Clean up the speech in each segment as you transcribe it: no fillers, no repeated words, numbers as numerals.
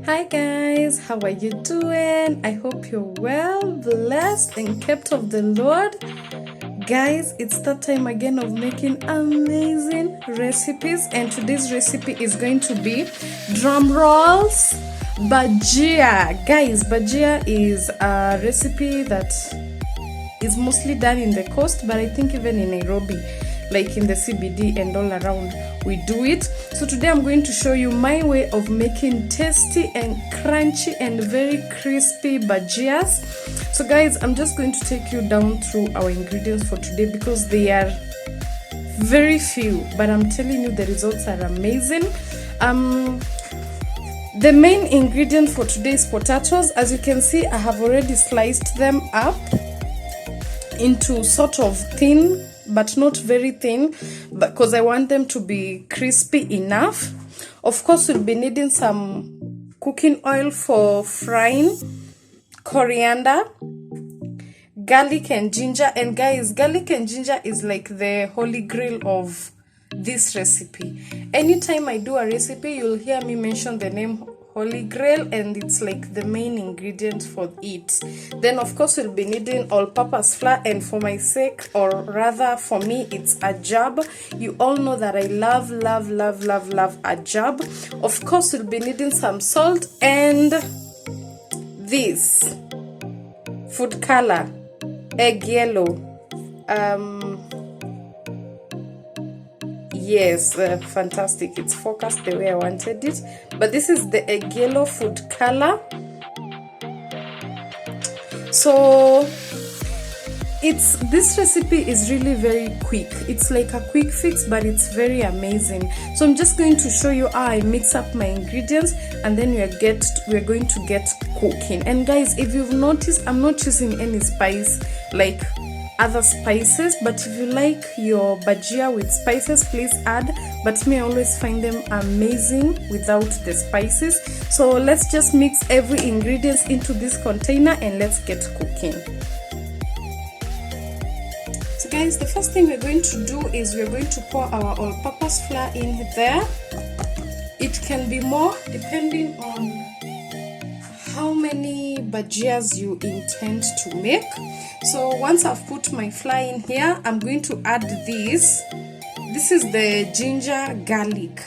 Hi guys, how are you doing? I hope you're well, blessed and kept of the Lord. Guys, it's that time again of making amazing recipes, and today's recipe is going to be, drum rolls, Bhajia. Guys, Bhajia is a recipe that is mostly done in the coast, but I think even in Nairobi, like in the CBD and all around, we do it. So today I'm going to show you my way of making tasty and crunchy and very crispy bhajias. So guys, I'm just going to take you down through our ingredients for today because they are very few, but I'm telling you the results are amazing. The main ingredient for today is potatoes. As you can see, I have already sliced them up into sort of thin, but not very thin, because I want them to be crispy enough. Of course, we'll be needing some cooking oil for frying, coriander, garlic and ginger. And guys, garlic and ginger is like the holy grail of this recipe. Anytime I do a recipe, you'll hear me mention the name holy grail, and it's like the main ingredient for it. Then of course we'll be needing all-purpose flour, and for my sake, or rather for me, it's a jab. You all know that I love a jab. Of course we'll be needing some salt and this food color, egg yellow. Yes, fantastic. It's focused the way I wanted it. But this is the egg yellow food color. So this recipe is really very quick. It's like a quick fix, but it's very amazing. So I'm just going to show you how I mix up my ingredients, and then we're going to get cooking. And guys, if you've noticed, I'm not using any spice like other spices, but if you like your bhajia with spices, please add, but me, I always find them amazing without the spices. So let's just mix every ingredient into this container and let's get cooking. So guys, the first thing we're going to do is we're going to pour our all-purpose flour in there. It can be more depending on how many bhajias you intend to make. So once I've put my flour in here, I'm going to add this. This is the ginger garlic,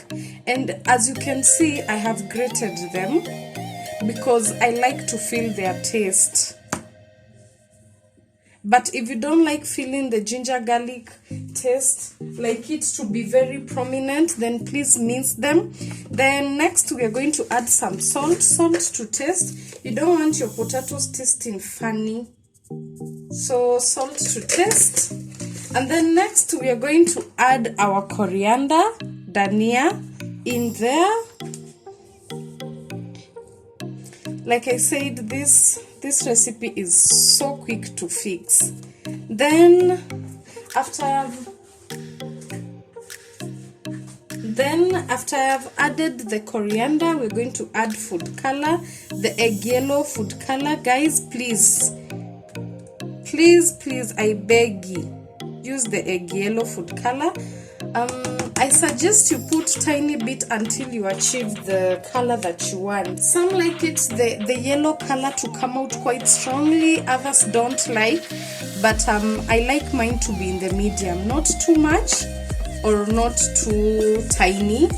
and as you can see, I have grated them because I like to feel their taste. But if you don't like feeling the ginger garlic taste, like it to be very prominent, then please mince them. Then next we are going to add some salt to taste. You don't want your potatoes tasting funny, so salt to taste. And then next we are going to add our coriander, DHANIA, in there. Like I said, this recipe is so quick to fix. Then after I've added the coriander, we're going to add food color, the egg yellow food color. Guys, please, I beg you, use the egg yellow food color. I suggest you put tiny bit until you achieve the color that you want. Some like it the yellow color to come out quite strongly, others don't like, but I like mine to be in the medium, not too much or not too tiny.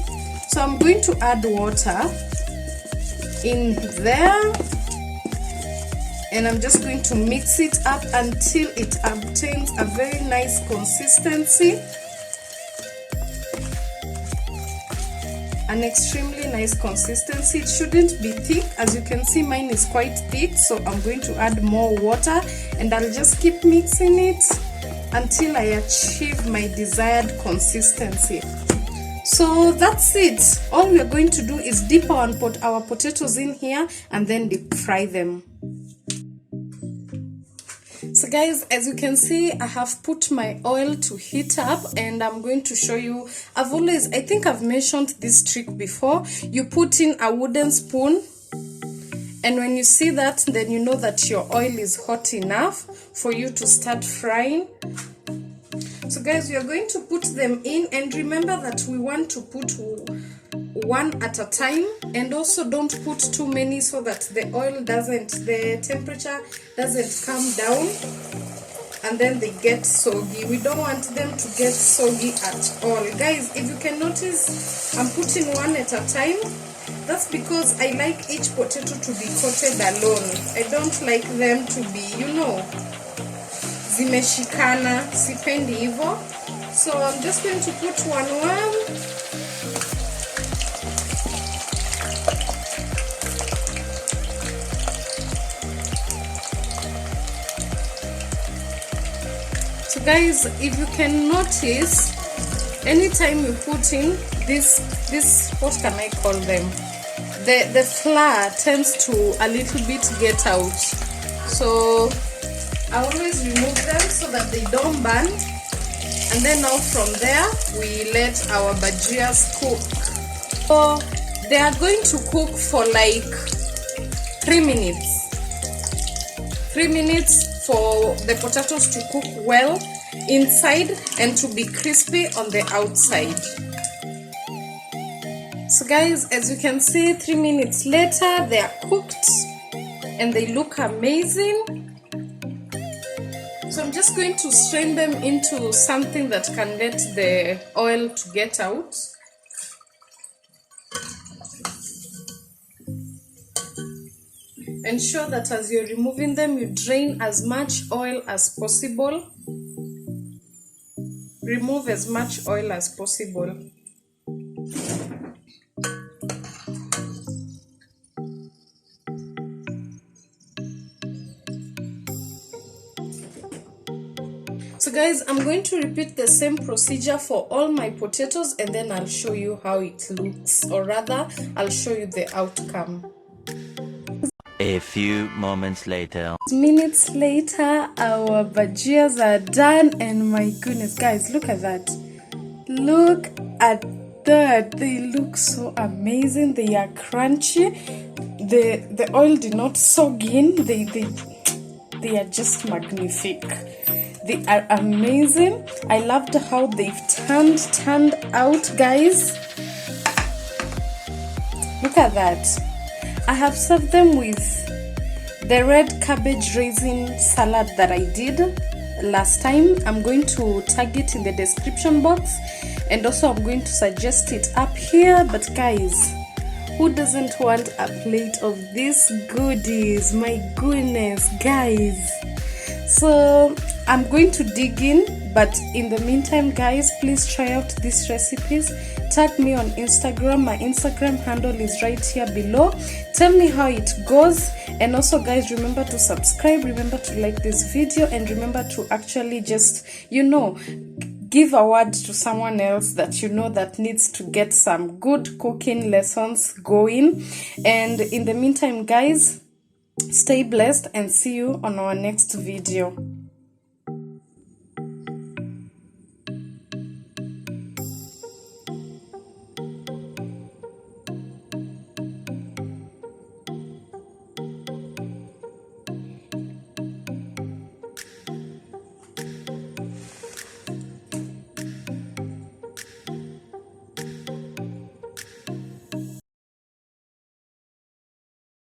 So I'm going to add water in there, and I'm just going to mix it up until it obtains a very nice consistency. An extremely nice consistency. It shouldn't be thick. As you can see, mine is quite thick, so I'm going to add more water, and I'll just keep mixing it until I achieve my desired consistency. So that's it. All we're going to do is dip our potatoes in here and then deep fry them. So guys, as you can see, I have put my oil to heat up, and I'm going to show you. I think I've mentioned this trick before. You put in a wooden spoon, and when you see that, then you know that your oil is hot enough for you to start frying. So guys, we are going to put them in, and remember that we want to put one at a time, and also don't put too many so that the temperature doesn't come down and then they get soggy. We don't want them to get soggy at all. Guys, if you can notice, I'm putting one at a time. That's because I like each potato to be coated alone. I don't like them to be, zimeshikana, sipendi hivo. So I'm just going to put one. So guys, if you can notice, anytime you put in this, what can I call them? The flour tends to a little bit get out. So I always remove them so that they don't burn. And then now from there, we let our bhajias cook. So they are going to cook for like 3 minutes. 3 minutes for the potatoes to cook well inside and to be crispy on the outside. So guys, as you can see, 3 minutes later, they are cooked and they look amazing. So I'm just going to strain them into something that can let the oil to get out. Ensure that as you're removing them, you drain as much oil as possible. Remove as much oil as possible. So guys, I'm going to repeat the same procedure for all my potatoes, and then I'll show you how it looks, or rather, I'll show you the outcome. A few moments later. Minutes later, our bhajias are done, and my goodness, guys, look at that. Look at that. They look so amazing. They are crunchy. The oil did not soak in. They are just magnifique. They are amazing. I loved how they've turned out, guys. Look at that. I have served them with the red cabbage raisin salad that I did last time. I'm going to tag it in the description box, and also I'm going to suggest it up here. But guys, who doesn't want a plate of these goodies? My goodness, guys. So I'm going to dig in, but in the meantime, guys, please try out these recipes. Tag me on Instagram. My Instagram handle is right here below. Tell me how it goes, and also guys, remember to subscribe, remember to like this video, and remember to actually just give a word to someone else that that needs to get some good cooking lessons going. And in the meantime, guys, stay blessed and see you on our next video.